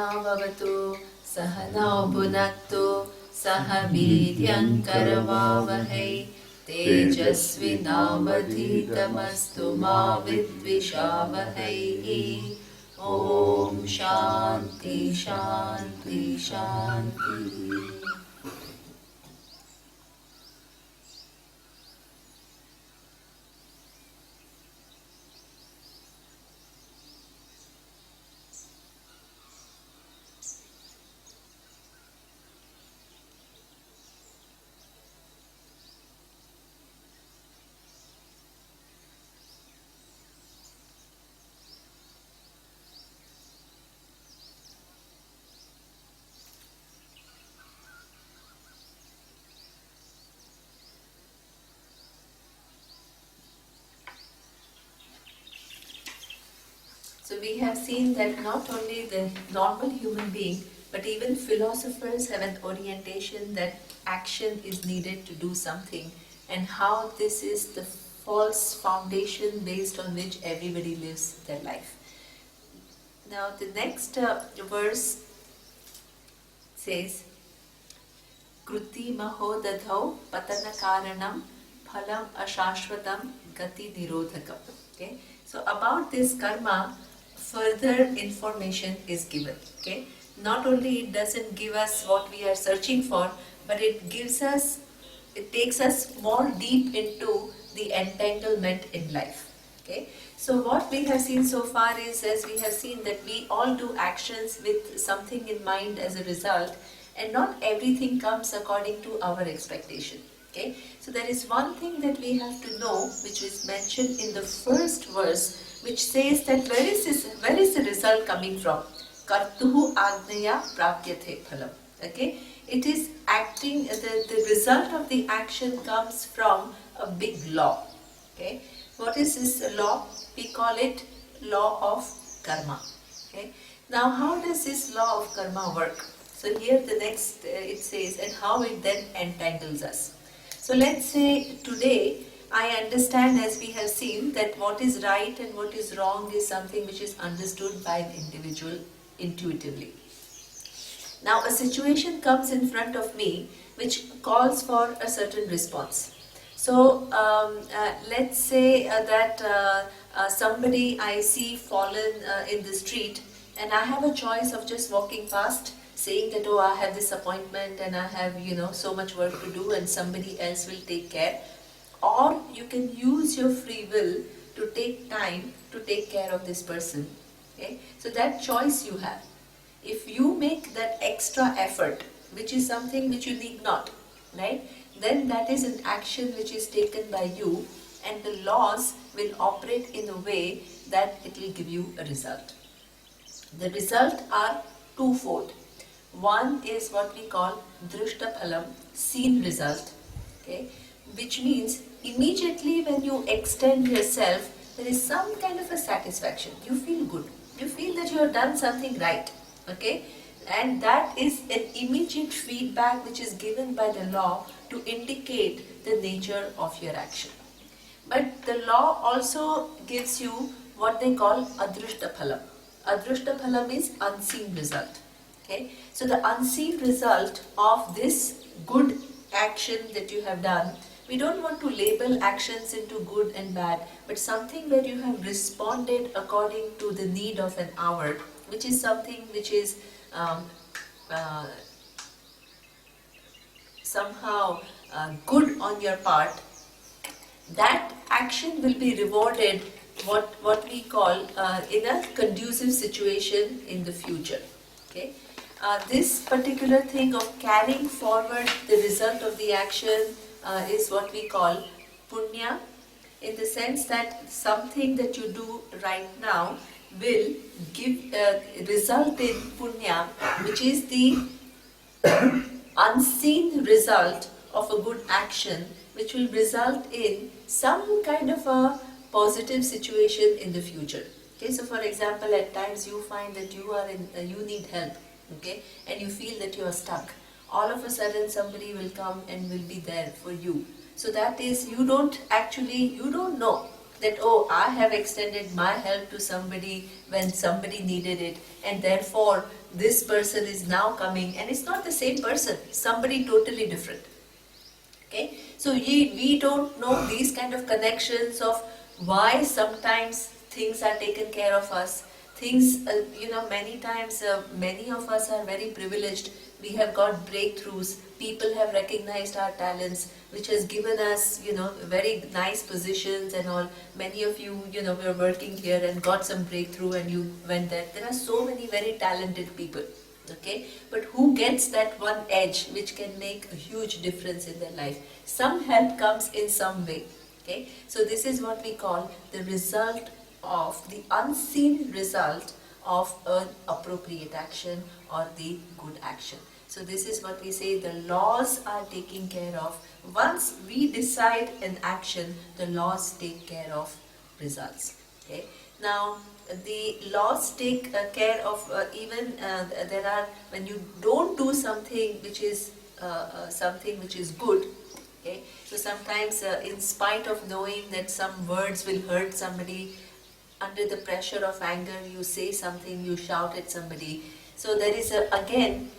Bhavatu Sahanau Bhunaktu Saha Vidyam Karavavahai Tejasvinavadhitamastu ma vidvishavahai. Om Shanti Shanti Shanti. So we have seen that not only the normal human being, but even philosophers have an orientation that action is needed to do something, and how this is the false foundation based on which everybody lives their life. Now the next verse says, Kruti mahodadhau patana karanam phalam ashashvatam gati nirodhakam. Okay? So about this karma, further information is given. Okay? Not only it doesn't give us what we are searching for, but it takes us more deep into the entanglement in life. Okay? So what we have seen so far is, as we have seen, that we all do actions with something in mind as a result, and not everything comes according to our expectation. Okay? So there is one thing that we have to know, which is mentioned in the first verse, which says that where is the result coming from? Kartuhu agneya prapyate phalam. Okay? It is acting, the result of the action comes from a big law. Okay? What is this law? We call it law of karma. Okay? Now how does this law of karma work? So here the next it says, and how it then entangles us. So let's say today I understand, as we have seen, that what is right and what is wrong is something which is understood by an individual intuitively. Now a situation comes in front of me which calls for a certain response. So let's say that somebody I see fallen in the street, and I have a choice of just walking past, saying that, oh, I have this appointment and I have, so much work to do, and somebody else will take care. Or you can use your free will to take time to take care of this person. Okay? So that choice you have. If you make that extra effort, which is something which you need not, right? Then that is an action which is taken by you, and the laws will operate in a way that it will give you a result. The result are twofold. One is what we call drishta phalam, seen result, okay? Which means immediately when you extend yourself, there is some kind of a satisfaction. You feel good. You feel that you have done something right, okay? And that is an immediate feedback which is given by the law to indicate the nature of your action. But the law also gives you what they call adrishta phalam. Adrishta phalam is unseen result. Okay? So the unseen result of this good action that you have done, we don't want to label actions into good and bad, but something where you have responded according to the need of an hour, which is something which is somehow good on your part. That action will be rewarded what we call in a conducive situation in the future. Okay? This particular thing of carrying forward the result of the action is what we call punya, in the sense that something that you do right now will give result in punya, which is the unseen result of a good action, which will result in some kind of a positive situation in the future. Okay, so for example, at times you find that you need help, okay, and you feel that you are stuck. All of a sudden somebody will come and will be there for you. So that is, you don't know that, oh, I have extended my help to somebody when somebody needed it, and therefore this person is now coming, and it's not the same person, somebody totally different. Okay, so we don't know these kind of connections of why sometimes things are taken care of us. Things, many times, many of us are very privileged. We have got breakthroughs. People have recognized our talents, which has given us, very nice positions and all. Many of you, were working here and got some breakthrough and you went there. There are so many very talented people. Okay, but who gets that one edge which can make a huge difference in their life? Some help comes in some way. Okay, so this is what we call the result of the unseen result of an appropriate action or the good action. So this is what we say, the laws are taking care of. Once we decide an action, the laws take care of results. Okay, now the laws take care of even there are, when you don't do something which is good. Okay, so sometimes in spite of knowing that some words will hurt somebody, under the pressure of anger you say something, you shout at somebody. So there is again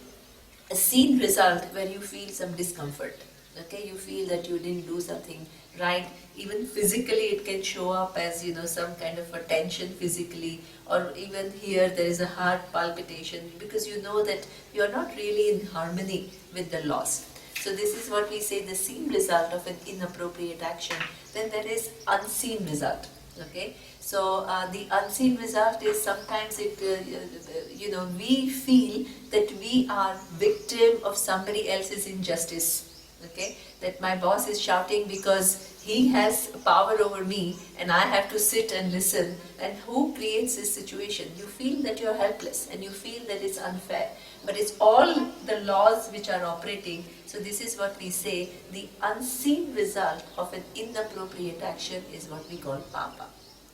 a seen result where you feel some discomfort. Okay, you feel that you didn't do something right. Even physically it can show up as some kind of a tension physically, or even here there is a heart palpitation, because you know that you are not really in harmony with the laws. So this is what we say, the seen result of an inappropriate action. Then there is unseen result. Okay, so the unseen result is sometimes it we feel that we are victim of somebody else's injustice. Okay, that my boss is shouting because he has power over me and I have to sit and listen. And who creates this situation? You feel that you're helpless and you feel that it's unfair. But it's all the laws which are operating. So this is what we say, the unseen result of an inappropriate action is what we call papa.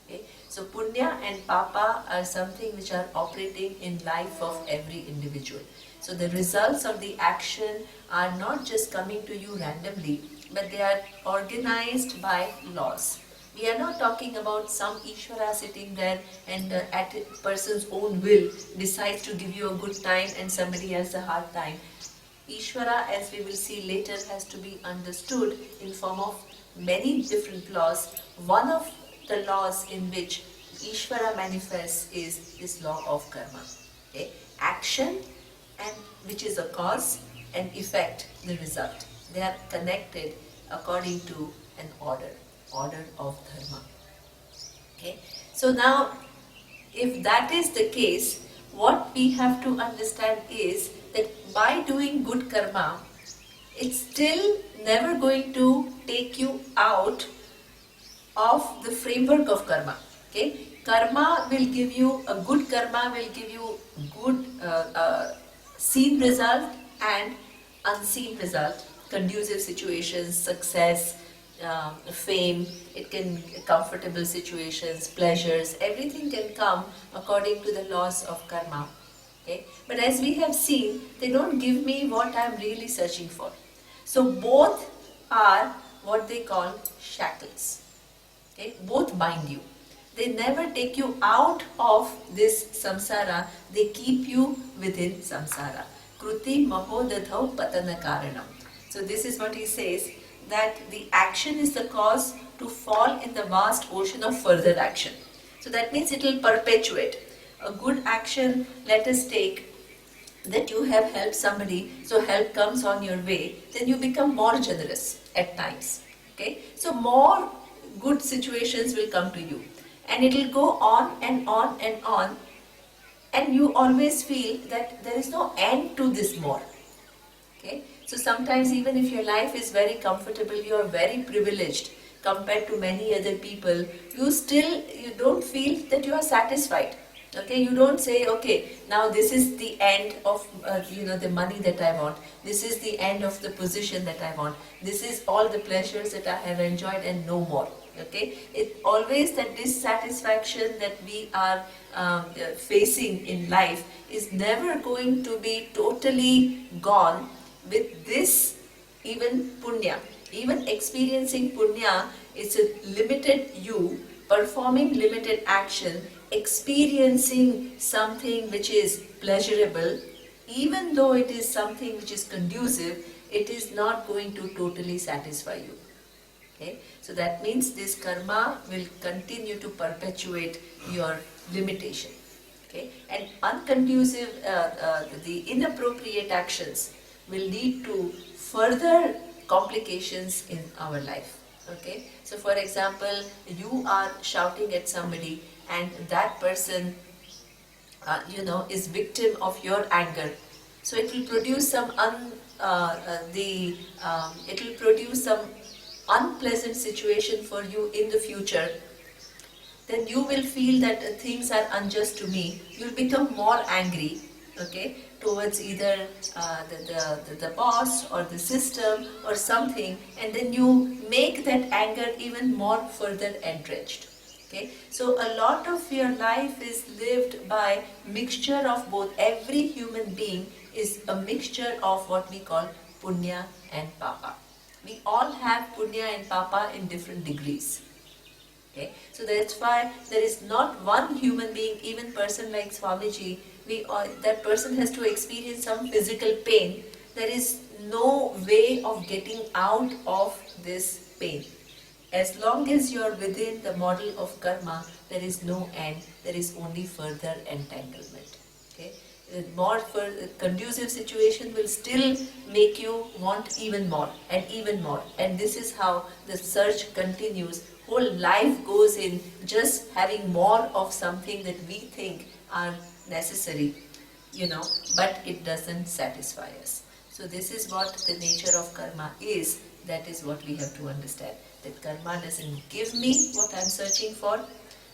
Okay? So punya and papa are something which are operating in life of every individual. So the results of the action are not just coming to you randomly, but they are organized by laws. We are not talking about some Ishvara sitting there and at a person's own will decides to give you a good time and somebody else a hard time. Ishvara, as we will see later, has to be understood in form of many different laws. One of the laws in which Ishvara manifests is this law of karma. Okay? Action, and which is a cause, and effect, the result. They are connected according to an order of dharma. Okay? So now, if that is the case, what we have to understand is that by doing good karma, it's still never going to take you out of the framework of karma. Okay? Karma will give you, a good karma will give you good seen result and unseen result, conducive situations, success, fame, it can comfortable situations, pleasures, everything can come according to the laws of karma. Okay? But as we have seen, they don't give me what I am really searching for. So both are what they call shackles. Okay? Both bind you. They never take you out of this samsara, they keep you within samsara. Kruti mahodadhau patana karanam. So this is what he says, that the action is the cause to fall in the vast ocean of further action. So that means it will perpetuate. A good action, let us take that you have helped somebody, so help comes on your way, then you become more generous at times. Okay? So more good situations will come to you. And it will go on and on and on. And you always feel that there is no end to this more. Okay? So sometimes even if your life is very comfortable, you are very privileged compared to many other people, you don't feel that you are satisfied. Okay, you don't say, okay, now this is the end of the money that I want. This is the end of the position that I want. This is all the pleasures that I have enjoyed and no more. Okay, it always that dissatisfaction that we are facing in life is never going to be totally gone with this even punya. Even experiencing punya is a limited you performing limited action, experiencing something which is pleasurable, even though it is something which is conducive, it is not going to totally satisfy you. Okay? So that means this karma will continue to perpetuate your limitation. Okay? And unconducive, the inappropriate actions will lead to further complications in our life. Okay? So for example, you are shouting at somebody and that person is victim of your anger. So it will produce some it will produce some unpleasant situation for you in the future. Then you will feel that things are unjust to me. You'll become more angry, okay, towards either the boss or the system or something, and then you make that anger even more further entrenched. Okay, so a lot of your life is lived by mixture of both. Every human being is a mixture of what we call punya and papa. We all have punya and papa in different degrees. Okay, so that's why there is not one human being, even person like Swamiji, that person has to experience some physical pain. There is no way of getting out of this pain. As long as you are within the model of karma, there is no end, there is only further entanglement. Okay? More conducive situation will still make you want even more and even more. And this is how the search continues. Whole life goes in just having more of something that we think are necessary, but it doesn't satisfy us. So this is what the nature of karma is. That is what we have to understand. That karma doesn't give me what I'm searching for.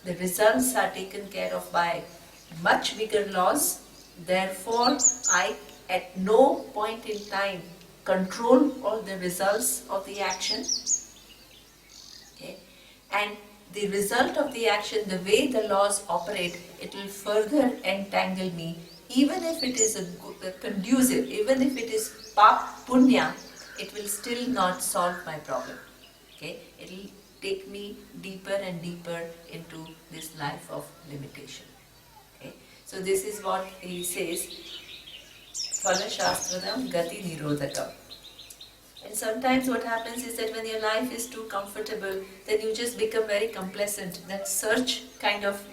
The results are taken care of by much bigger laws. Therefore, I at no point in time control all the results of the action. Okay? And the result of the action, the way the laws operate, it will further entangle me. Even if it is a conducive, even if it is punya, it will still not solve my problem. Okay? It will take me deeper and deeper into this life of limitation. Okay? So this is what he says, Phala Shastradam Gati Nirodhakam. And sometimes what happens is that when your life is too comfortable, then you just become very complacent. That search kind of,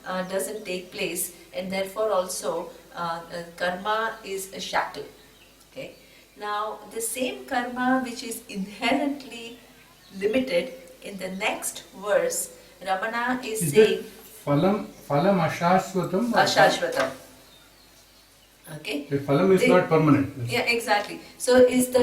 doesn't take place, and therefore also karma is a shackle. Okay? Now, the same karma which is inherently limited, in the next verse, Ramana is saying, Phalam ashashvatam. Ashashvatam. Okay. The phalam is not permanent. Yeah, exactly. So is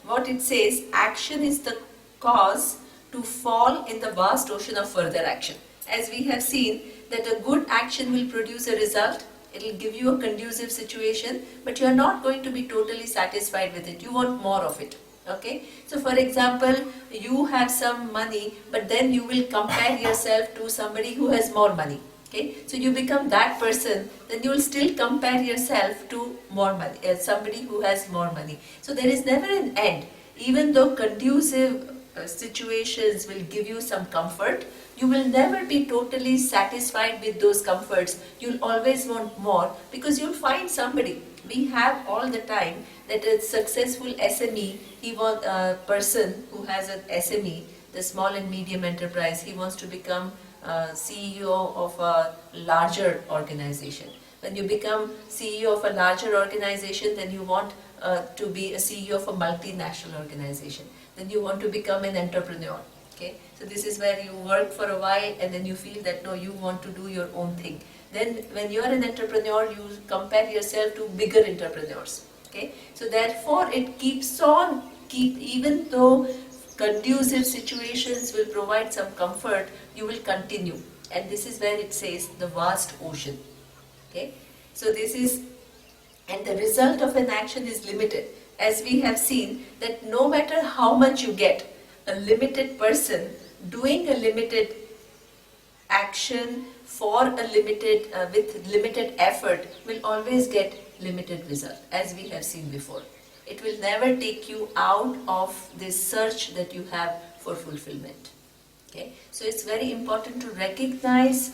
what it says, action is the cause to fall in the vast ocean of further action. As we have seen that a good action will produce a result, it will give you a conducive situation, but you are not going to be totally satisfied with it. You want more of it. Okay. So for example, you have some money, but then you will compare yourself to somebody who has more money. Okay, so you become that person, then you will still compare yourself to more money, somebody who has more money. So there is never an end. Even though conducive situations will give you some comfort, you will never be totally satisfied with those comforts. You'll always want more because you'll find somebody. We have all the time that a successful SME, a person who has an SME, the small and medium enterprise, he wants to become CEO of a larger organization. When you become CEO of a larger organization, then you want to be a CEO of a multinational organization. Then you want to become an entrepreneur. Okay, so this is where you work for a while and then you feel that no, you want to do your own thing. Then when you are an entrepreneur, you compare yourself to bigger entrepreneurs. Okay, so therefore it keeps on, even though conducive situations will provide some comfort, you will continue. And this is where it says the vast ocean. Okay, so this is, and the result of an action is limited. As we have seen that no matter how much you get, a limited person doing a limited action for a limited, with limited effort will always get limited result, as we have seen before. It will never take you out of this search that you have for fulfillment. Okay? Okay, so it's very important to recognize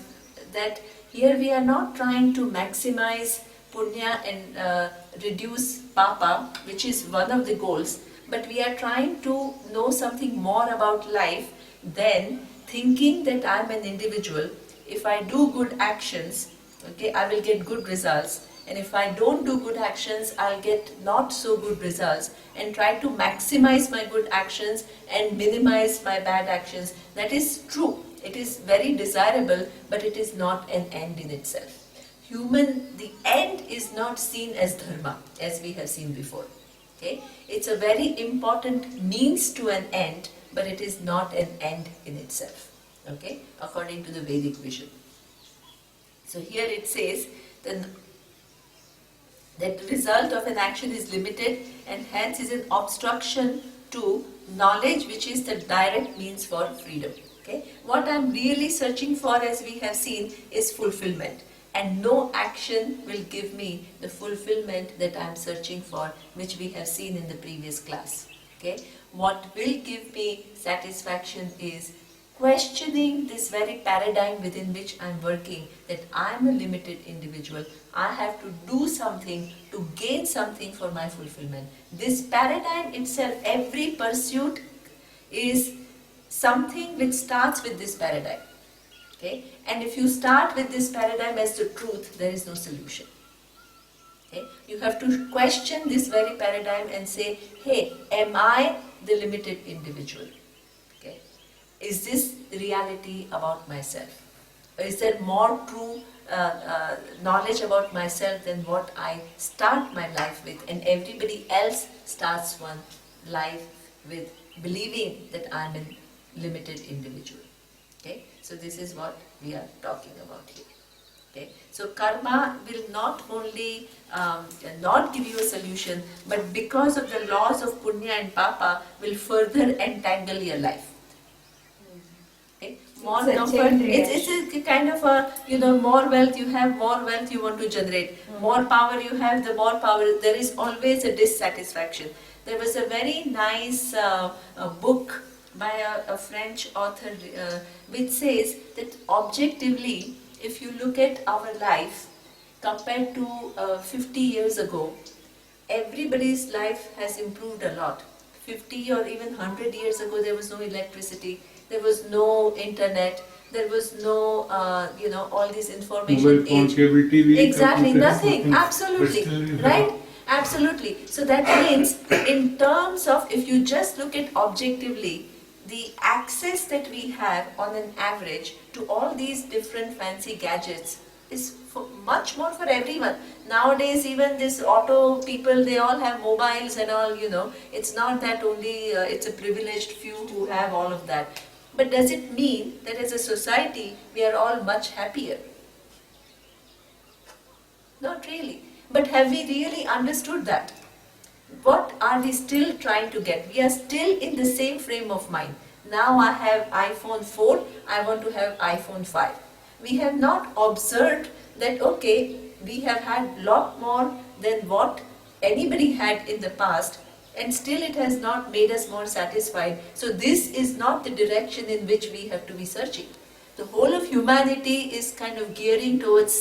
that here we are not trying to maximize punya and reduce papa, which is one of the goals, but we are trying to know something more about life than thinking that I'm an individual. If I do good actions, okay, I will get good results, and if I don't do good actions, I'll get not so good results, and try to maximize my good actions and minimize my bad actions. That is true. It is very desirable, but it is not an end in itself. The end is not seen as dharma, as we have seen before. Okay? It's a very important means to an end, but it is not an end in itself. Okay? According to the Vedic vision. So here it says that the result of an action is limited and hence is an obstruction to knowledge, which is the direct means for freedom. Okay? What I'm really searching for, as we have seen, is fulfillment. And no action will give me the fulfillment that I'm searching for, which we have seen in the previous class. Okay? What will give me satisfaction is questioning this very paradigm within which I'm working, that I'm a limited individual. I have to do something to gain something for my fulfillment. This paradigm itself, every pursuit is something which starts with this paradigm. Okay? And if you start with this paradigm as the truth, there is no solution. Okay? You have to question this very paradigm and say, hey, am I the limited individual? Okay? Is this reality about myself? Or is there more true knowledge about myself than what I start my life with? And everybody else starts one life with believing that I'm a limited individual. Okay? So this is what we are talking about here. Okay? So karma will not only not give you a solution, but because of the laws of punya and papa, will further entangle your life. Okay? More comfort. It's a kind of a, more wealth you have, more wealth you want to generate. More power you have, the more power. There is always a dissatisfaction. There was a very nice book by a French author which says that objectively, if you look at our life compared to 50 years ago, everybody's life has improved a lot. 50 or even 100 years ago, there was no electricity, there was no internet, there was no, all this information mobile phone, age. cable TV, Exactly, computers, nothing. Absolutely. Right? Absolutely. So that means, in terms of, if you just look at objectively, the access that we have on an average to all these different fancy gadgets is much more for everyone. Nowadays, even this auto people, they all have mobiles and all, It's not that only it's a privileged few who have all of that. But does it mean that as a society, we are all much happier? Not really. But have we really understood that? What are we still trying to get? We are still in the same frame of mind. Now I have iPhone 4, I want to have iPhone 5. We have not observed that, okay, we have had lot more than what anybody had in the past, and still it has not made us more satisfied. So this is not the direction in which we have to be searching. The whole of humanity is kind of gearing towards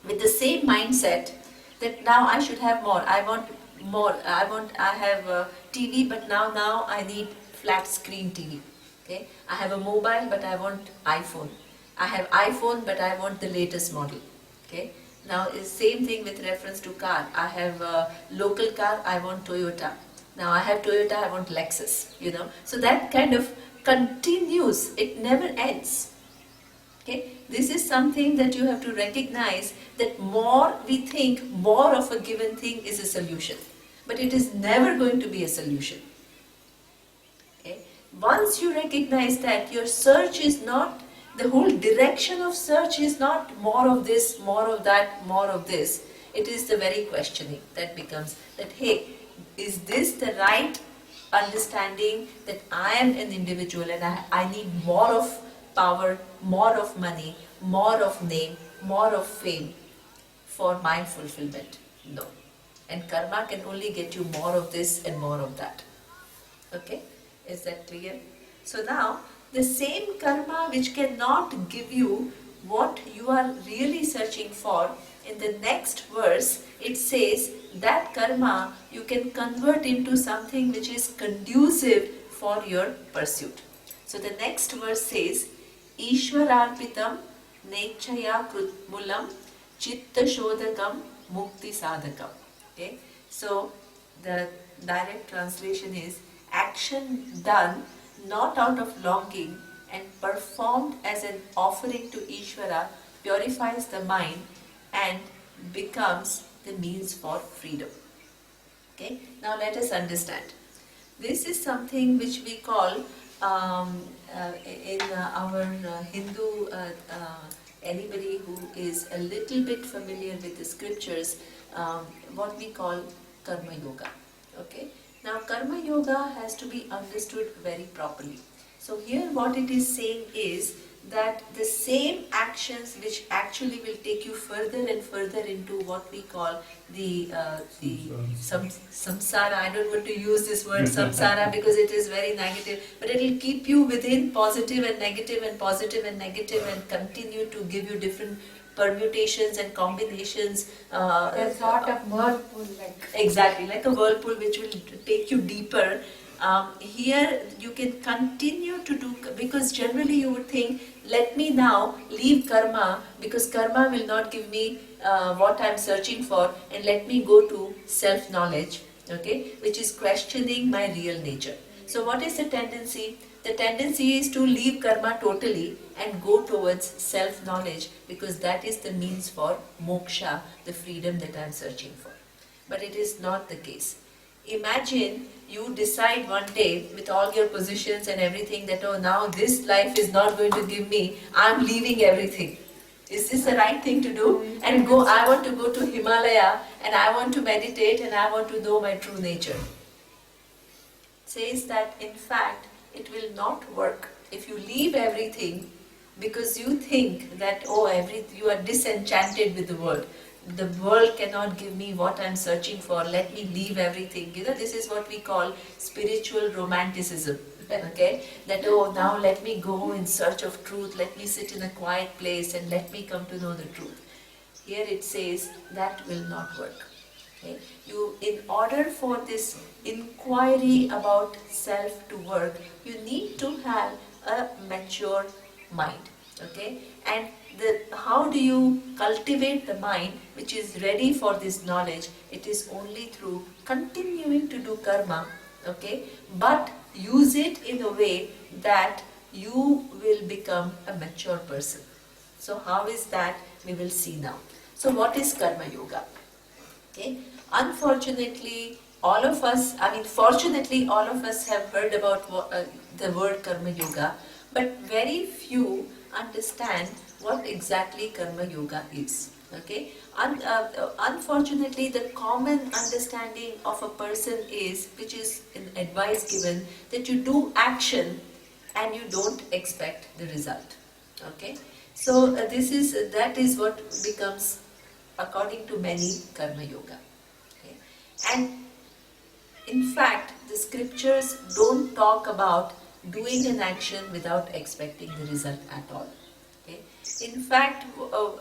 with the same mindset, that now I should have more. I want more. I have a TV, but now I need flat screen TV. Okay? I have a mobile, but I want iPhone. I have iPhone, but I want the latest model. Okay? Now it's same thing with reference to car. I have a local car, I want Toyota. Now I have Toyota, I want Lexus. So that kind of continues. It never ends. Okay? This is something that you have to recognize, that more we think, more of a given thing is a solution. But it is never going to be a solution. Okay? Once you recognize that, your search is not, the whole direction of search is not more of this, more of that, more of this. It is the very questioning that becomes that, hey, is this the right understanding that I am an individual and I need more of power, more of money, more of name, more of fame for my fulfillment? No. And karma can only get you more of this and more of that. Okay? Is that clear? So now, the same karma which cannot give you what you are really searching for, in the next verse it says that karma you can convert into something which is conducive for your pursuit. So the next verse says, Ishwararpitam nechaya krutmulam chitta shodhakam mukti sadhakam. Okay, so the direct translation is action done not out of longing and performed as an offering to Ishvara purifies the mind and becomes the means for freedom. Okay, now let us understand. This is something which we call in our Hindu, anybody who is a little bit familiar with the scriptures, what we call karma yoga. Okay, now karma yoga has to be understood very properly. So here what it is saying is that the same actions which actually will take you further and further into what we call the samsara. I don't want to use this word samsara because it is very negative, but it will keep you within positive and negative and positive and negative and continue to give you different permutations and combinations. A sort of whirlpool, exactly, like a whirlpool which will take you deeper. Here you can continue to do, because generally you would think, let me now leave karma because karma will not give me what I am searching for, and let me go to self-knowledge, okay, which is questioning my real nature. So what is the tendency? The tendency is to leave karma totally and go towards self-knowledge, because that is the means for moksha, the freedom that I am searching for. But it is not the case. Imagine you decide one day with all your positions and everything that, oh, now this life is not going to give me, I am leaving everything. Is this the right thing to do? And go, I want to go to Himalaya and I want to meditate and I want to know my true nature. Says that in fact it will not work if you leave everything because you think that, oh, you are disenchanted with the world. The world cannot give me what I am searching for, let me leave everything. This is what we call spiritual romanticism. Okay, that, oh, now let me go in search of truth, let me sit in a quiet place and let me come to know the truth. Here it says that will not work. Okay, in order for this inquiry about self to work, you need to have a mature mind. Okay, and how do you cultivate the mind which is ready for this knowledge? It is only through continuing to do karma, okay, but use it in a way that you will become a mature person. So how is that? We will see now. So what is karma yoga? Okay, unfortunately, fortunately all of us have heard about the word karma yoga, but very few understand what exactly karma yoga is. Okay, unfortunately, the common understanding of a person is, which is an advice given, that you do action and you don't expect the result. Okay, so that is what becomes, according to many, karma yoga. Okay, and in fact, the scriptures don't talk about doing an action without expecting the result at all. Okay? In fact,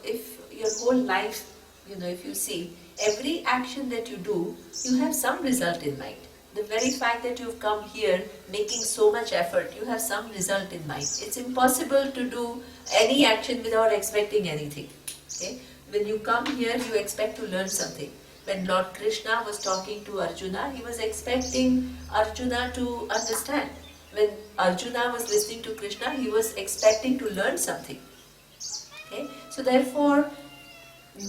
if your whole life, if you see, every action that you do, you have some result in mind. The very fact that you've come here making so much effort, you have some result in mind. It's impossible to do any action without expecting anything. Okay? When you come here, you expect to learn something. When Lord Krishna was talking to Arjuna, he was expecting Arjuna to understand. When Arjuna was listening to Krishna, he was expecting to learn something. Okay? So therefore,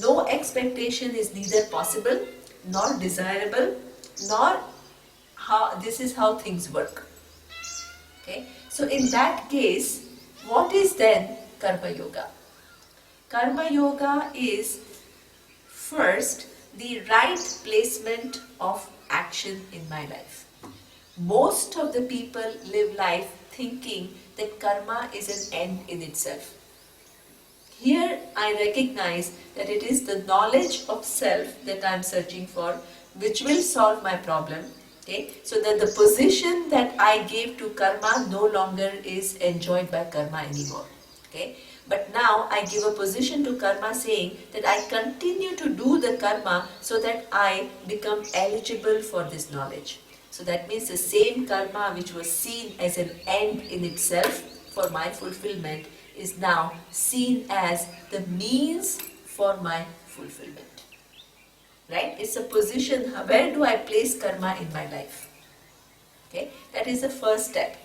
no expectation is neither possible, nor desirable, nor this is how things work. Okay? So in that case, what is then Karma Yoga? Karma Yoga is first the right placement of action in my life. Most of the people live life thinking that karma is an end in itself. Here I recognize that it is the knowledge of self that I am searching for, which will solve my problem, Okay, so that the position that I gave to karma no longer is enjoyed by karma anymore. Okay, but now I give a position to karma saying that I continue to do the karma so that I become eligible for this knowledge. So that means the same karma which was seen as an end in itself for my fulfillment is now seen as the means for my fulfillment. Right? It's a position, where do I place karma in my life? Okay, that is the first step.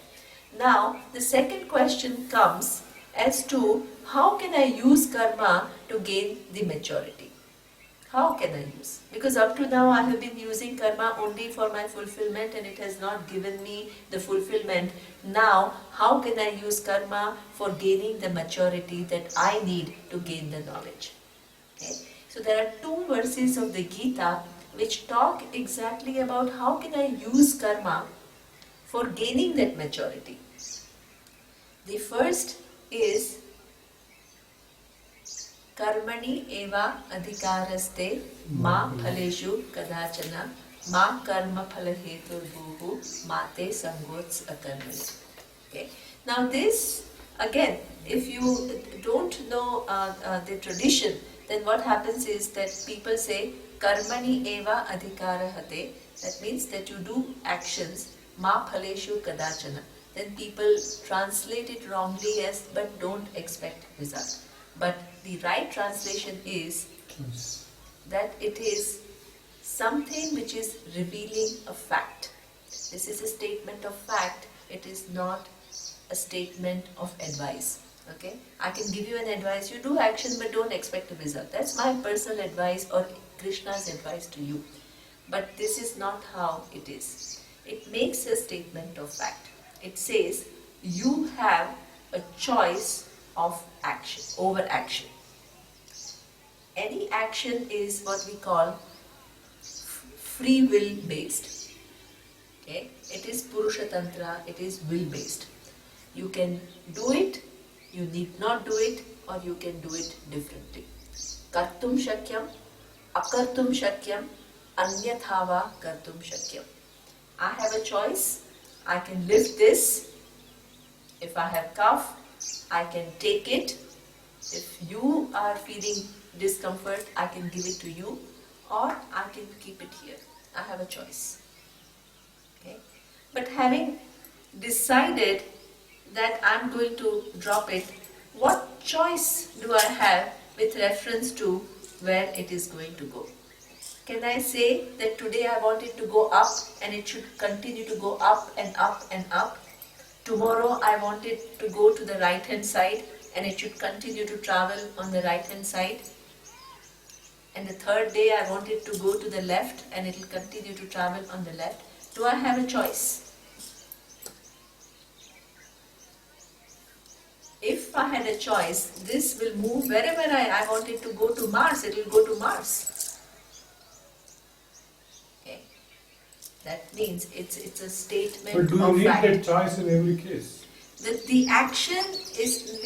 Now, the second question comes as to how can I use karma to gain the maturity? How can I use? Because up to now I have been using karma only for my fulfillment and it has not given me the fulfillment. Now, how can I use karma for gaining the maturity that I need to gain the knowledge? Okay. So there are two verses of the Gita which talk exactly about how can I use karma for gaining that maturity. The first is Karmani eva adhikaraste ma phaleshu kadachana ma karma phalahetur bhuhu mate sangots akarmani. Okay. Now this, again, if you don't know the tradition, then what happens is that people say karmani eva adhikarahate. That means that you do actions ma phaleshu kadachana. Then people translate it wrongly as but don't expect result. But the right translation is that it is something which is revealing a fact. This is a statement of fact. It is not a statement of advice. Okay, I can give you an advice. You do action, but don't expect a result. That's my personal advice or Krishna's advice to you. But this is not how it is. It makes a statement of fact. It says you have a choice of action over action. Any action is what we call free will based. Okay, it is Purusha Tantra. It is will based. You can do it. You need not do it, or you can do it differently. Kartum shakyam, akartum shakyam, anyathava kartum shakyam. I have a choice. I can lift this. If I have cough, I can take it. If you are feeling discomfort, I can give it to you, or I can keep it here. I have a choice. Okay? But having decided that I'm going to drop it, what choice do I have with reference to where it is going to go? Can I say that today I want it to go up and it should continue to go up and up and up? Tomorrow I want it to go to the right hand side and it should continue to travel on the right hand side. And the third day I want it to go to the left and it will continue to travel on the left. Do I have a choice? If I had a choice, this will move wherever I want it to go to Mars, it will go to Mars. Okay. That means it's a statement of fact. But do you need that choice in every case? The action is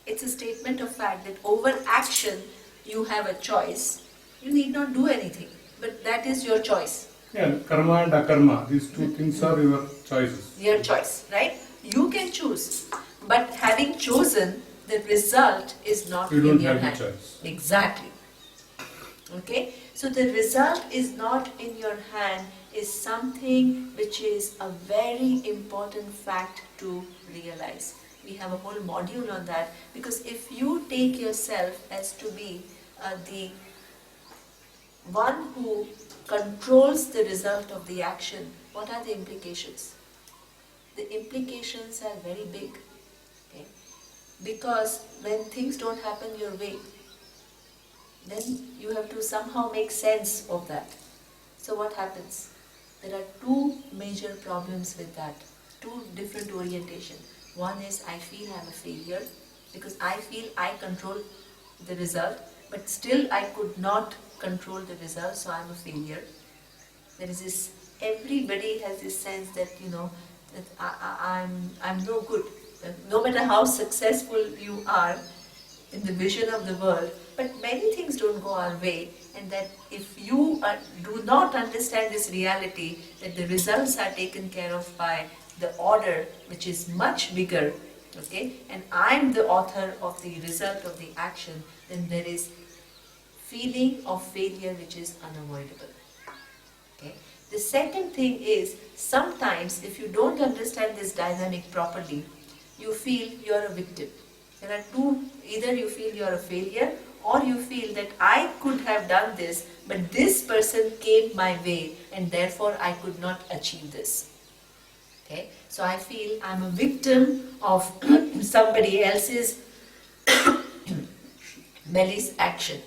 it's a statement of fact that over action you have a choice. You need not do anything, but that is your choice. Yeah, karma and akarma, these two things are your choices. Your choice, right? You can choose, but having chosen, the result is not You in don't your have the hand. choice. Exactly. Okay? So the result is not in your hand is something which is a very important fact to realize. We have a whole module on that, because if you take yourself as to be the one who controls the result of the action, what are the implications? The implications are very big. Okay? Because when things don't happen your way, then you have to somehow make sense of that. So what happens? There are two major problems with that, two different orientation. One is I feel I am a failure because I feel I control the result, but still I could not control the result, so I am a failure. There is this, everybody has this sense that, that I'm no good. No matter how successful you are, in the vision of the world, but many things don't go our way, and that if you do not understand this reality, that the results are taken care of by the order which is much bigger, okay, and I'm the author of the result of the action, then there is feeling of failure which is unavoidable. Okay. The second thing is, sometimes if you don't understand this dynamic properly, you feel you're a victim. There are two, either you feel you're a failure, or you feel that I could have done this, but this person came my way and therefore I could not achieve this. Okay? So I feel I'm a victim of somebody else's malicious action.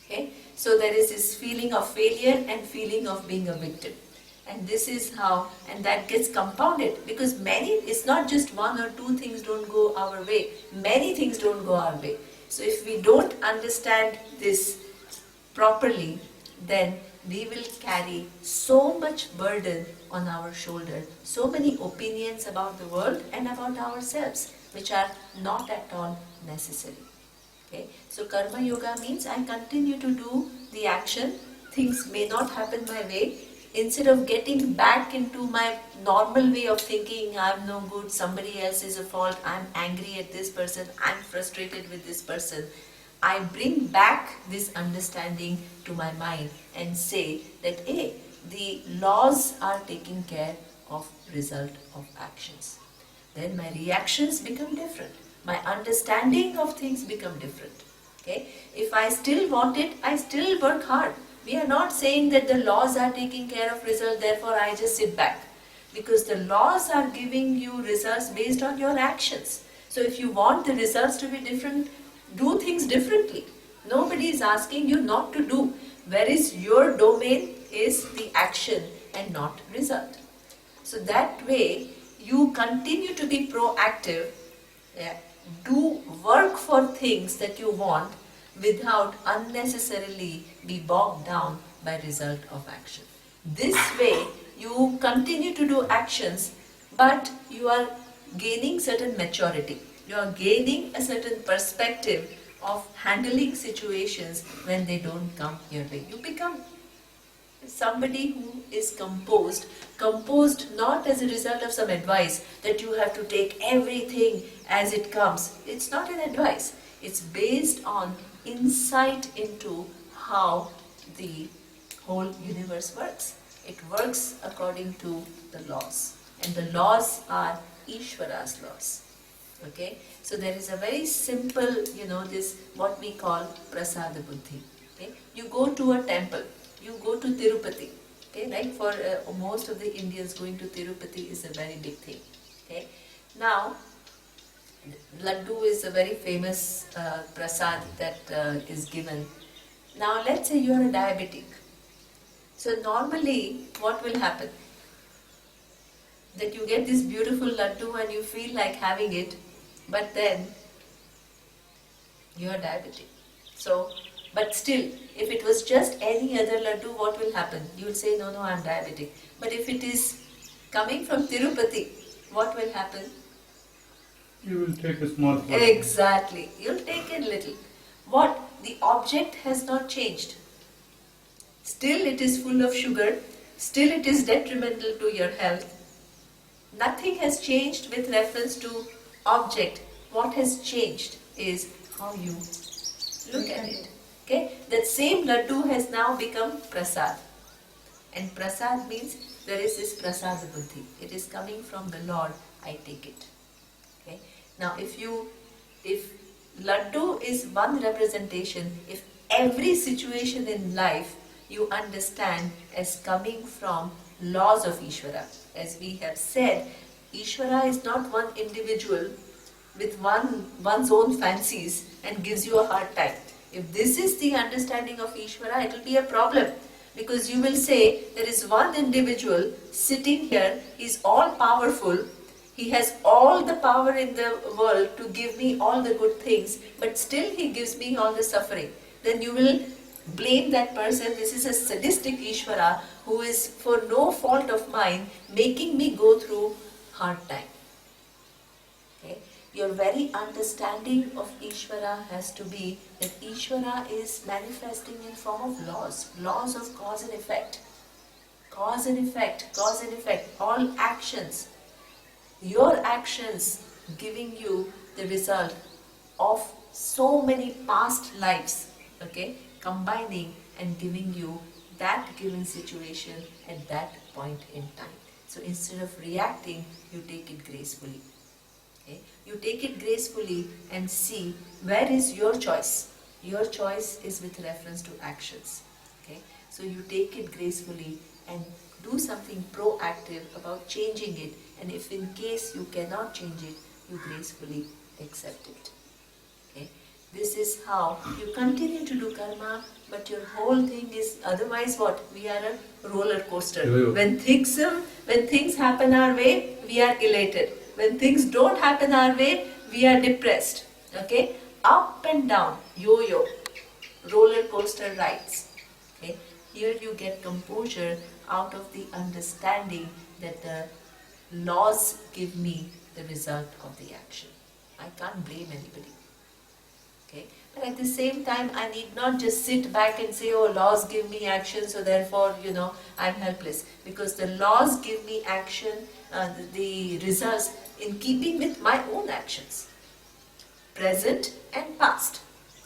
Okay? So there is this feeling of failure and feeling of being a victim. And this is how, and that gets compounded, because it's not just one or two things don't go our way, many things don't go our way. So if we don't understand this properly, then we will carry so much burden on our shoulder, so many opinions about the world and about ourselves, which are not at all necessary. Okay? So Karma Yoga means I continue to do the action, things may not happen my way. Instead of getting back into my normal way of thinking, I'm no good, somebody else is at fault, I'm angry at this person, I'm frustrated with this person, I bring back this understanding to my mind and say that, hey, the laws are taking care of result of actions. Then my reactions become different. My understanding of things become different. Okay? If I still want it, I still work hard. We are not saying that the laws are taking care of result, therefore I just sit back. Because the laws are giving you results based on your actions. So if you want the results to be different, do things differently. Nobody is asking you not to do. Whereas your domain is the action and not result. So that way you continue to be proactive, do work for things that you want without unnecessarily be bogged down by result of action. This way you continue to do actions, but you are gaining certain maturity. You are gaining a certain perspective of handling situations when they don't come your way. You become somebody who is composed not as a result of some advice that you have to take everything as it comes. It's not an advice. It's based on insight into how the whole universe works. It works according to the laws. And the laws are Ishvara's laws. Okay? So there is a very simple, this what we call prasada buddhi. Okay? You go to a temple. You go to Tirupati. Okay? Like for most of the Indians, going to Tirupati is a very big thing. Okay? Now, Laddu is a very famous prasad that is given. Now let's say you are a diabetic. So normally what will happen? That you get this beautiful laddu and you feel like having it, but then you are diabetic. So, but still, if it was just any other laddu, what will happen? You will say, no, I'm diabetic. But if it is coming from Tirupati, what will happen? You will take a small portion. Exactly. You'll take a little. What? The object has not changed. Still it is full of sugar. Still it is detrimental to your health. Nothing has changed with reference to object. What has changed is how you look at it. Okay? That same laddu has now become prasad. And prasad means there is this prasada buddhi. It is coming from the Lord, I take it. Okay? Now if laddu is one representation, if every situation in life you understand as coming from laws of Ishvara. As we have said, Ishvara is not one individual with one's own fancies and gives you a hard time. If this is the understanding of Ishvara, it will be a problem. Because you will say, there is one individual sitting here, he is all powerful, he has all the power in the world to give me all the good things, but still he gives me all the suffering. Then you will blame that person, this is a sadistic Ishvara who is for no fault of mine making me go through hard time. Okay? Your very understanding of Ishvara has to be that Ishvara is manifesting in form of laws of cause and effect. Cause and effect, cause and effect, all actions. Your actions giving you the result of so many past lives, okay, combining and giving you that given situation at that point in time. So instead of reacting, you take it gracefully. Okay? You take it gracefully and see where is your choice. Your choice is with reference to actions. Okay? So you take it gracefully and do something proactive about changing it, and if in case you cannot change it, you gracefully accept it. Okay? This is how you continue to do karma, but your whole thing is otherwise what? We are a roller coaster. When things happen our way, we are elated. When things don't happen our way, we are depressed. Okay? Up and down, yo-yo, roller coaster rides. Okay? Here you get composure out of the understanding that the laws give me the result of the action. I can't blame anybody. Okay? But at the same time, I need not just sit back and say, oh, laws give me action, so therefore, I'm helpless. Because the laws give me action, the results in keeping with my own actions, present and past.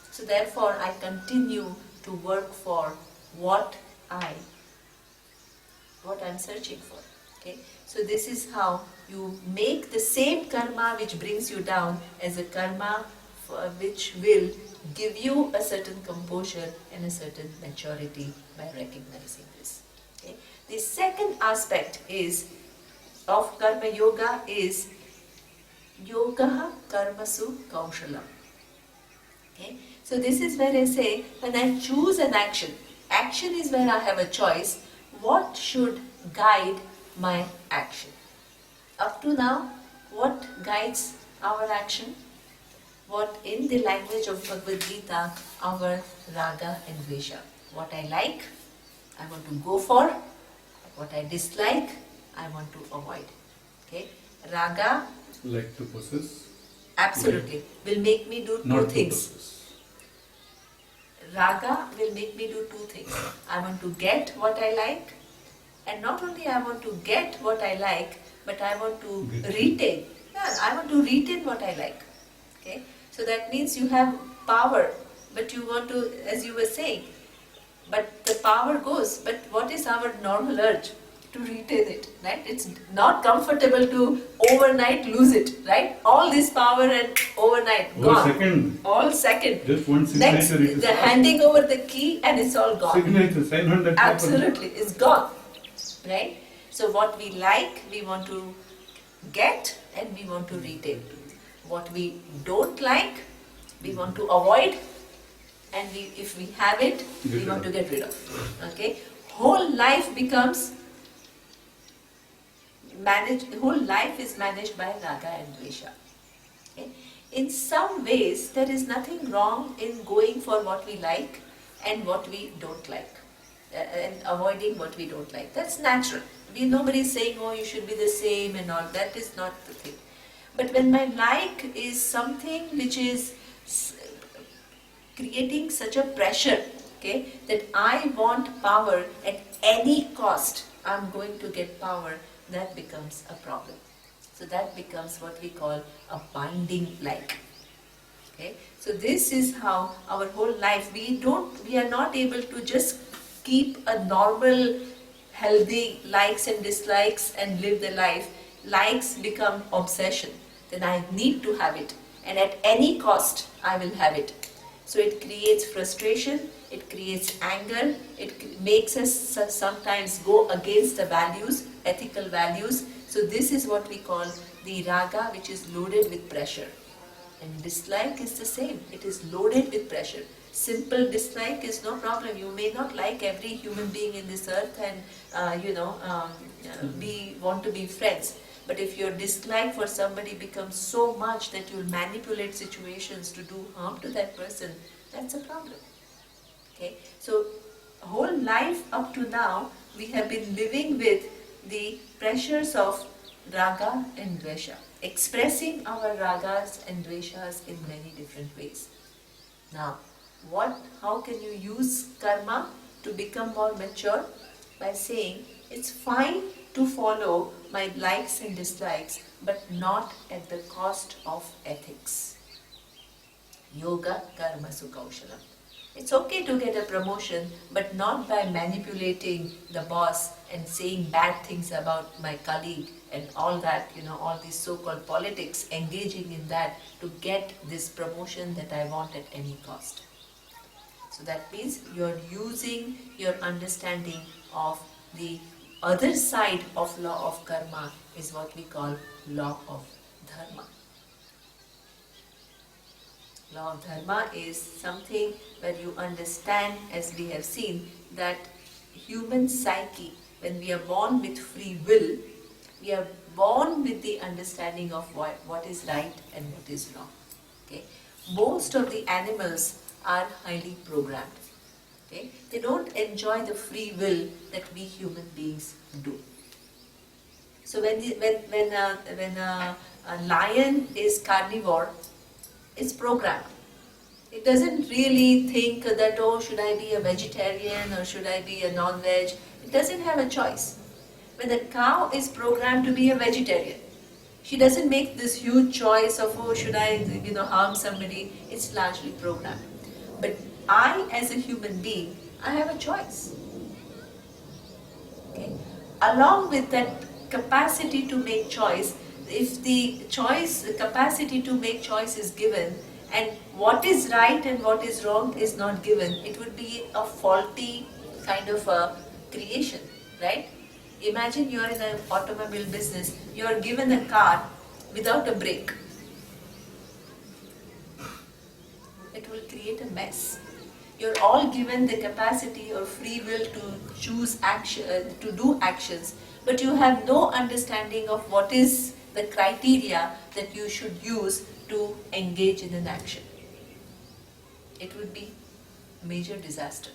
So therefore, I continue to work for what I'm searching for. Okay? So this is how you make the same karma which brings you down as a karma which will give you a certain composure and a certain maturity by recognizing this. Okay? The second aspect of karma yoga is yoga karmasu kaushalam. Okay? So this is where I say, when I choose an action is where I have a choice. What should guide my action? Up to now, what guides our action? What in the language of Bhagavad Gita, our raga and dvesha. What I like, I want to go for. What I dislike, I want to avoid. Okay? Raga, Like to possess. absolutely, will make me do two things. Raga will make me do two things. I want to get what I like, and not only I want to get what I like, but I want to retain. Yeah, I want to retain what I like. Okay? So that means you have power, but you want to, as you were saying, but the power goes, but what is our normal urge? To retain it, right? It's not comfortable to overnight lose it, right? All this power and overnight gone. All second. Just one signature. Next, the handing over the key and it's all gone. Signature, sign on that paper. Absolutely, it's gone, right? So what we like, we want to get and we want to retain. What we don't like, we want to avoid, and if we have it, we want to get rid of. Okay? Whole life is managed by raga and dvesha. Okay? In some ways, there is nothing wrong in going for what we like and what we don't like, and avoiding what we don't like. That's natural. Nobody is saying, oh, you should be the same and all. That is not the thing. But when my like is something which is creating such a pressure, okay, that I want power at any cost, I'm going to get power, that becomes a problem. So that becomes what we call a binding like. Okay? So this is how our whole life, we are not able to just keep a normal, healthy likes and dislikes and live the life. Likes become obsession. Then I need to have it. And at any cost, I will have it. So it creates frustration, it creates anger, it makes us sometimes go against the values, ethical values. So this is what we call the raga, which is loaded with pressure. And dislike is the same. It is loaded with pressure. Simple dislike is no problem. You may not like every human being in this earth and want to be friends. But if your dislike for somebody becomes so much that you'll manipulate situations to do harm to that person, that's a problem. Okay? So, whole life up to now, we have been living with the pressures of raga and dvesha. expressing our ragas and dveshas in many different ways. Now, how can you use karma to become more mature? By saying, it's fine to follow my likes and dislikes, but not at the cost of ethics. Yoga karma sukaushalam. It's okay to get a promotion, but not by manipulating the boss and saying bad things about my colleague and all that, all these so-called politics, engaging in that to get this promotion that I want at any cost. So that means you're using your understanding of the other side of law of karma is what we call law of dharma. Law of dharma is something where you understand, as we have seen, that human psyche, when we are born with free will, we are born with the understanding of what is right and what is wrong. Okay? Most of the animals are highly programmed. Okay? They don't enjoy the free will that we human beings do. So when a lion is carnivore, it's programmed. It doesn't really think that, oh, should I be a vegetarian or should I be a non-veg? It doesn't have a choice. When a cow is programmed to be a vegetarian, she doesn't make this huge choice of, oh, should I harm somebody? It's largely programmed. But I, as a human being, I have a choice. Okay? Along with that capacity to make choice, if the capacity to make choice is given, and what is right and what is wrong is not given, it would be a faulty kind of a creation, right? Imagine you are in an automobile business, you are given a car without a brake. It will create a mess. You're all given the capacity or free will to choose action, to do actions, but you have no understanding of what is the criteria that you should use to engage in an action. It would be a major disaster.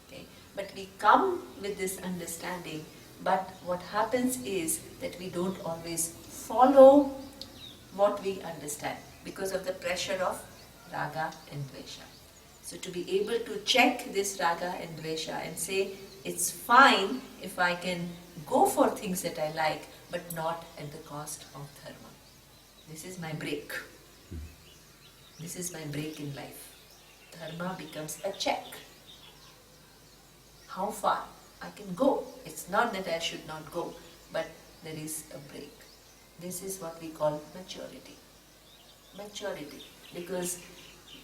Okay? But we come with this understanding, but what happens is that we don't always follow what we understand because of the pressure of raga and dvesha. So to be able to check this raga and dvesha and say, it's fine if I can go for things that I like, but not at the cost of dharma. This is my break. This is my break in life. Dharma becomes a check. How far I can go? It's not that I should not go, but there is a break. This is what we call maturity. Maturity. Because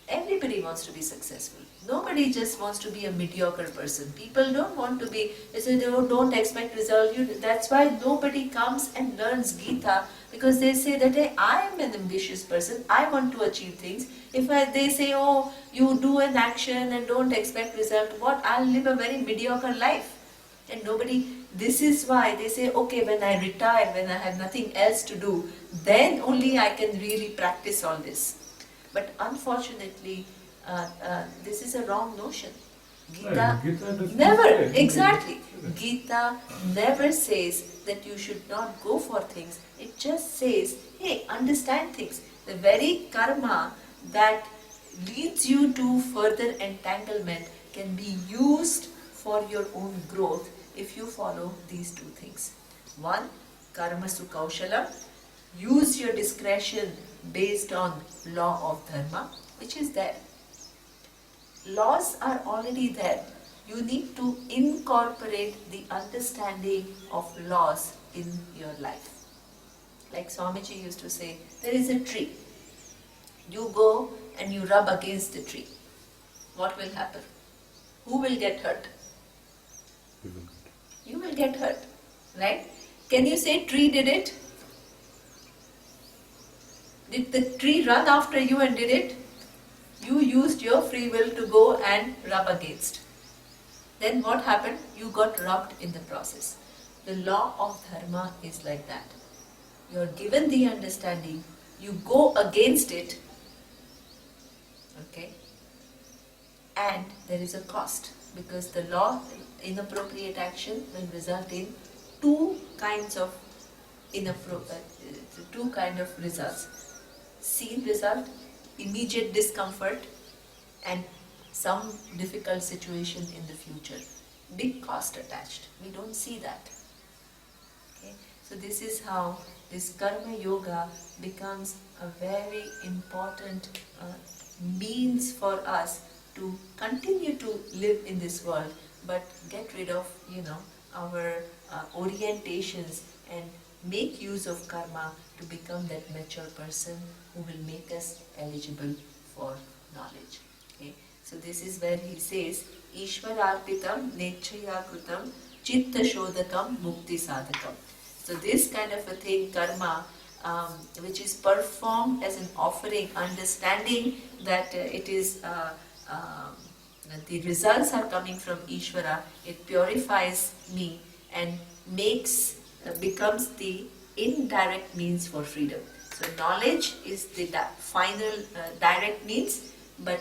everybody wants to be successful. Nobody just wants to be a mediocre person. People don't want to be, they say, don't expect result. That's why nobody comes and learns Gita, because they say that, hey, I am an ambitious person, I want to achieve things. If they say, oh, you do an action and don't expect result, what? I'll live a very mediocre life. And this is why they say, okay, when I retire, when I have nothing else to do, then only I can really practice all this. But unfortunately, this is a wrong notion. Gita never, exactly. Gita never says that you should not go for things. It just says, hey, understand things. The very karma that leads you to further entanglement can be used for your own growth if you follow these two things. One, karma sukaushalam. Use your discretion based on law of dharma, which is there. Laws are already there. You need to incorporate the understanding of laws in your life. Like Swamiji used to say, there is a tree. You go and you rub against the tree. What will happen? Who will get hurt? You will get hurt, right? Can you say tree did it? Did the tree run after you and did it? You used your free will to go and rub against. Then what happened? You got rubbed in the process. The law of dharma is like that. You are given the understanding, you go against it, okay? And there is a cost, because the law, inappropriate action will result in two kinds of in a two kind of results. Seen result, immediate discomfort, and some difficult situation in the future. Big cost attached. We don't see that. Okay? So this is how this karma yoga becomes a very important means for us to continue to live in this world, but get rid of our orientations and make use of karma to become that mature person who will make us eligible for knowledge. Okay? So this is where he says, Ishwararpitam Nechaya Krutam Chitta Shodakam Mukti Sadhakam. So this kind of a thing, karma, which is performed as an offering, understanding that it is the results are coming from Ishvara, it purifies me and becomes the indirect means for freedom. So knowledge is the final direct means, but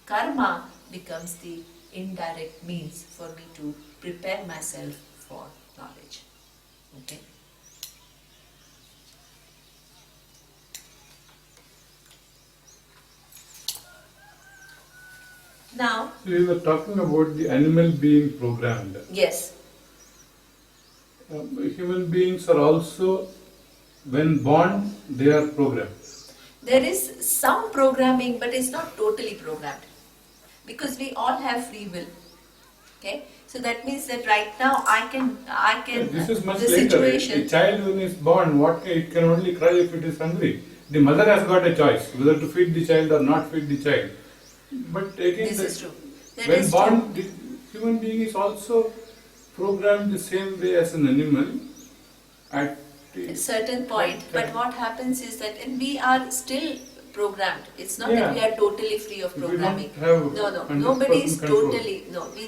karma becomes the indirect means for me to prepare myself for knowledge. Okay? Now, So you were talking about the animal being programmed. yes, Human beings are also, when born, they are programmed. there is some programming, but it's not totally programmed, because we all have free will. Okay, so that means that right now I can. This is much the later. situation. A child when is born, it can only cry if it is hungry. The mother has got a choice whether to feed the child or not feed the child. But again, This is true. That when is born, the human being is also programmed the same way as an animal. At a certain point, but what happens is that, and we are still programmed. It's not that we are totally free of programming. No, nobody is totally,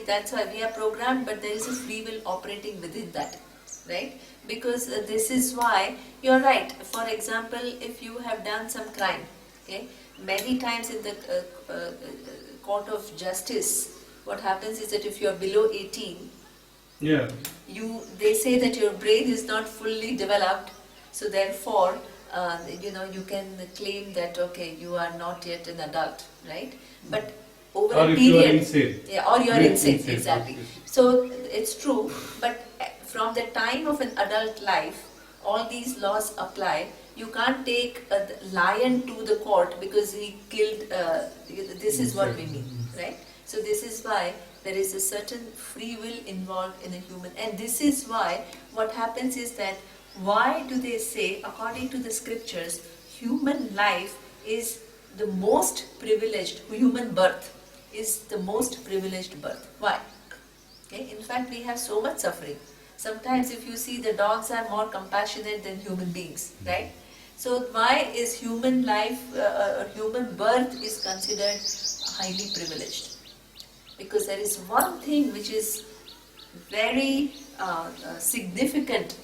that's why we are programmed, but there is a free will operating within that, right? Because this is why, you're right. For example, if you have done some crime, okay, many times in the court of justice, what happens is that if you are below 18, they say that your brain is not fully developed, so therefore you can claim that okay, you are not yet an adult, right? But over a period, you are insane. or you are insane, exactly. So it's true, but from the time of an adult life, all these laws apply. You can't take a lion to the court because he killed. This is what we mean, right? So this is why there is a certain free will involved in a human, and this is why what happens is that, why do they say, according to the scriptures, human life is the most privileged, human birth is the most privileged birth. Why? Okay? In fact, we have so much suffering. Sometimes if you see, the dogs are more compassionate than human beings, right? So why is human life, human birth is considered highly privileged? Because there is one thing which is very significant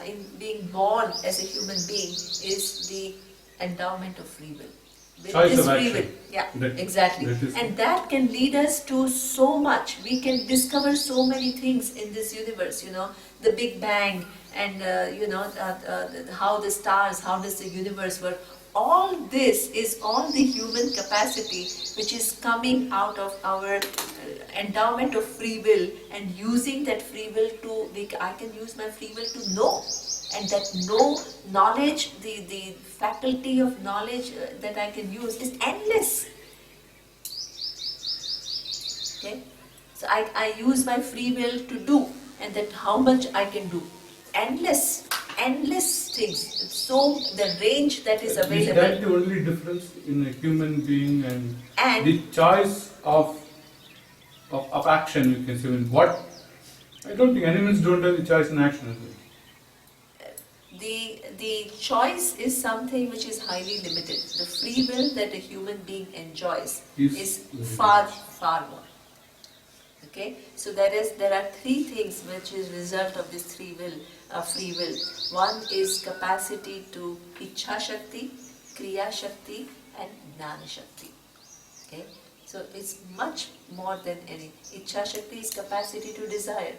in being born as a human being, is the endowment of free will. Choice of free action. will, exactly. And that can lead us to so much. We can discover so many things in this universe, the Big Bang, and how the stars, how does the universe work. All this is all the human capacity which is coming out of our endowment of free will, and using that free will I can use my free will to know. And that knowledge, the faculty of knowledge that I can use is endless. Okay? So I use my free will to do, and that how much I can do. Endless things. So the range that is available. Is that the only difference in a human being and the choice of action, you can say? What? I don't think animals don't have the choice in action as well. The choice is something which is highly limited. The free will that a human being enjoys is far more. Okay, so there are three things which is result of this free will. One is capacity to Ichha Shakti, Kriya Shakti, and Jnana Shakti. Okay, so it's much more than any. Ichha Shakti is capacity to desire.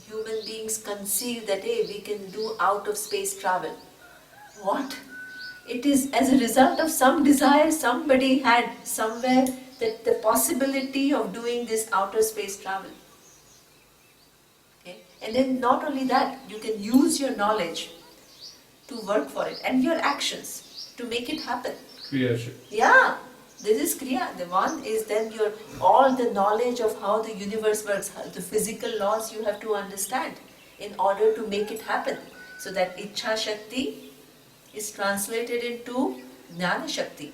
human beings conceive that, hey, we can do out of space travel. What? It is as a result of some desire somebody had somewhere, that the possibility of doing this outer space travel. Okay? And then not only that, you can use your knowledge to work for it and your actions to make it happen. Creation. Yeah, this is Kriya. The one is then your all the knowledge of how the universe works, the physical laws you have to understand in order to make it happen. So that Ichha Shakti is translated into Jnana Shakti.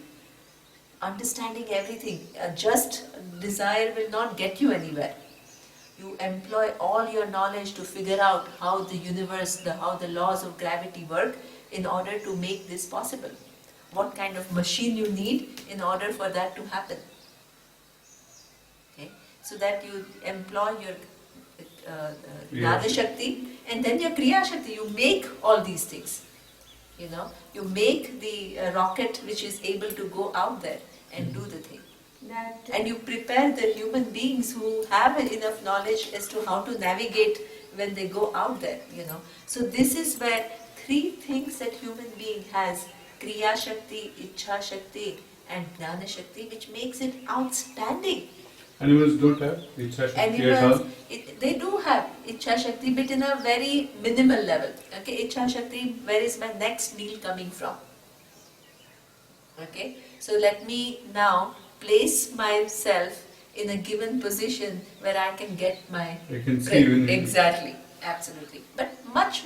Understanding everything. A just desire will not get you anywhere. You employ all your knowledge to figure out how the universe, how the laws of gravity work in order to make this possible. What kind of machine you need in order for that to happen. Okay? So that you employ your Jnana Shakti and then your Kriya Shakti. You make all these things. You know, you make the rocket which is able to go out there and do the thing. And you prepare the human beings who have enough knowledge as to how to navigate when they go out there, you know. So this is where three things that human being has, Kriya Shakti, Ichha Shakti and Jnana Shakti, which makes it outstanding. Animals don't have Ichha Shakti at all? They do have Ichha Shakti, but in a very minimal level. Okay, Ichha Shakti, where is my next meal coming from? Okay, so let me now place myself in a given position where I can get my I can see even exactly, absolutely, but much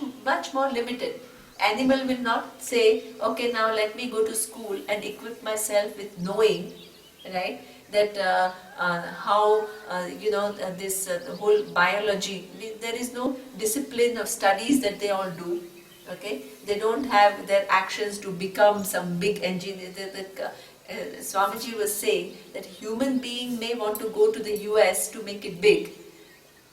more limited. Animal will not say, okay, now let me go to school and equip myself with knowing, right, that how this whole biology. There is no discipline of studies that they all do. Okay, they don't have their actions to become some big engineer. Swamiji was saying that human being may want to go to the US to make it big.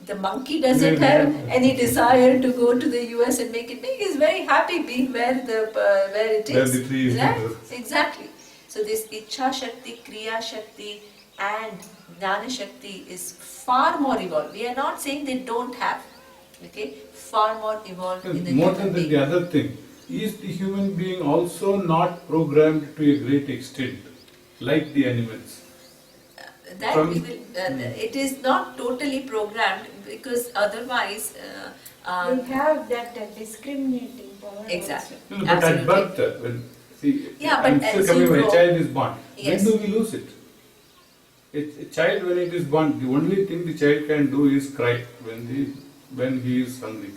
The monkey doesn't have any desire to go to the US and make it big. He's very happy being where it is. Where the tree is. Right? Exactly. So this Ichha Shakti, Kriya Shakti and Jnana Shakti is far more evolved. We are not saying they don't have. Okay? Far more evolved in the more human than being. the other thing, is the human being also not programmed to a great extent, like the animals? It is not totally programmed, because otherwise we have that discriminating power. exactly. No, but at birth, when as coming you when a grow, child is born, yes. when do we lose it? A child, when it is born, the only thing the child can do is cry when he is hungry.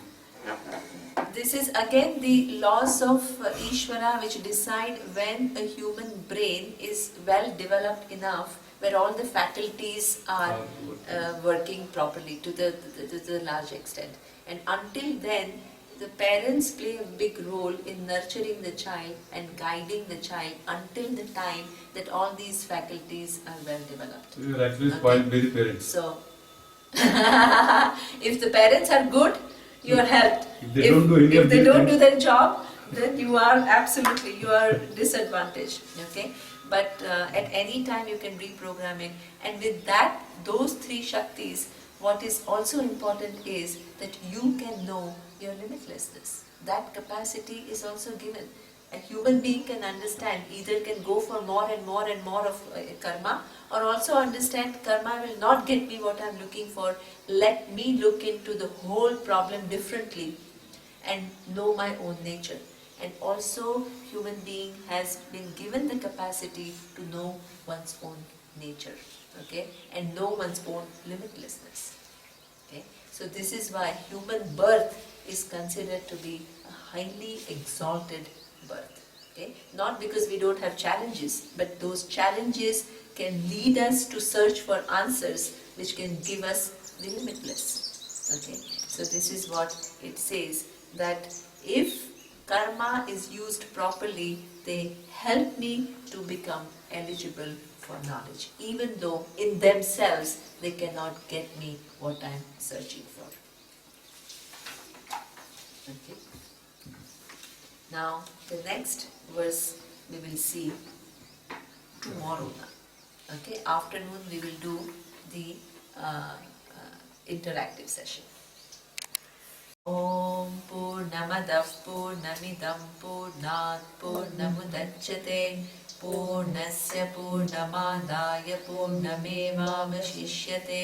This is again the laws of Ishvara, which decide when a human brain is well developed enough, where all the faculties are working properly to the large extent. And until then, the parents play a big role in nurturing the child and guiding the child until the time that all these faculties are well developed. You are actually spoiled by the parents. So, if the parents are good, you are helped. If they don't do any if of they these don't things, do their job, then you are disadvantaged. Okay, but at any time you can reprogram it, and with that, those three shaktis, what is also important is that you can know your limitlessness. That capacity is also given. A human being can understand, either can go for more and more and more of karma, or also understand karma will not get me what I am looking for. Let me look into the whole problem differently and know my own nature. And also, human being has been given the capacity to know one's own nature, okay, and know one's own limitlessness. Okay, so this is why human birth is considered to be a highly exalted birth. Okay, not because we don't have challenges, but those challenges can lead us to search for answers which can give us the limitless. Okay, so this is what it says, that if karma is used properly, they help me to become eligible for knowledge, even though in themselves they cannot get me what I am searching for. Okay. Now the next verse we will see tomorrow. Okay, afternoon we will do the interactive session. Om Purnamadav Purnamidam Purnat Purnamudachyate Purnasya Purnamadaya Purnamevavashishyate.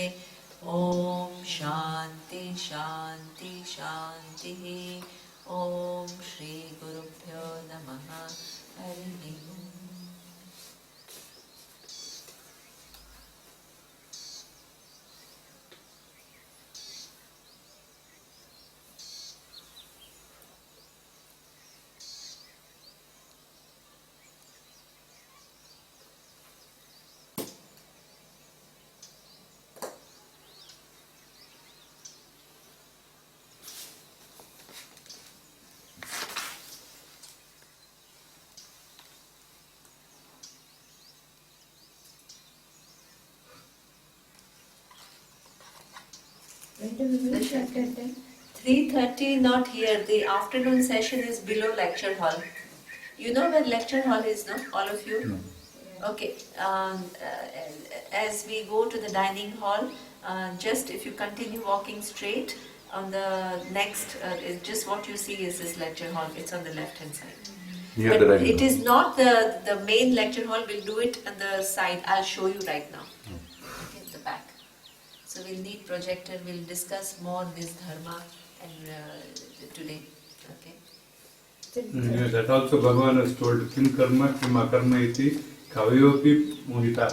Om Shanti Shanti Shanti. Om Shri Gurubhyo Namaha. Hari Om. When do we meet at that time? 3:30 not here. The afternoon session is below lecture hall. You know where lecture hall is, no? All of you? No. Okay. As we go to the dining hall, just if you continue walking straight, on the next, just what you see is this lecture hall. It's on the left hand side. Near But the dining it hall. is not the main lecture hall. We'll do it on the side. I'll show you right now. Okay, at the back. So we'll need projector. We'll discuss more this dharma and today. Okay. Yeah, that also Bhagavan has told Kim Karma, Kim Akarma iti Kavayopi Mohita.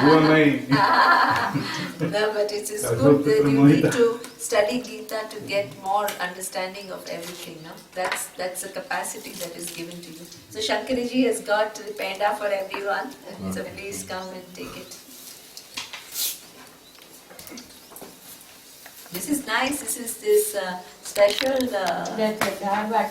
Who am I? No, but it is I good hope that Putra you need Mohita. to study Gita to get more understanding of everything. No, that's a capacity that is given to you. So Shankariji has got the penda for everyone. So please come and take it. This is nice. This is this special. That's a Dharwad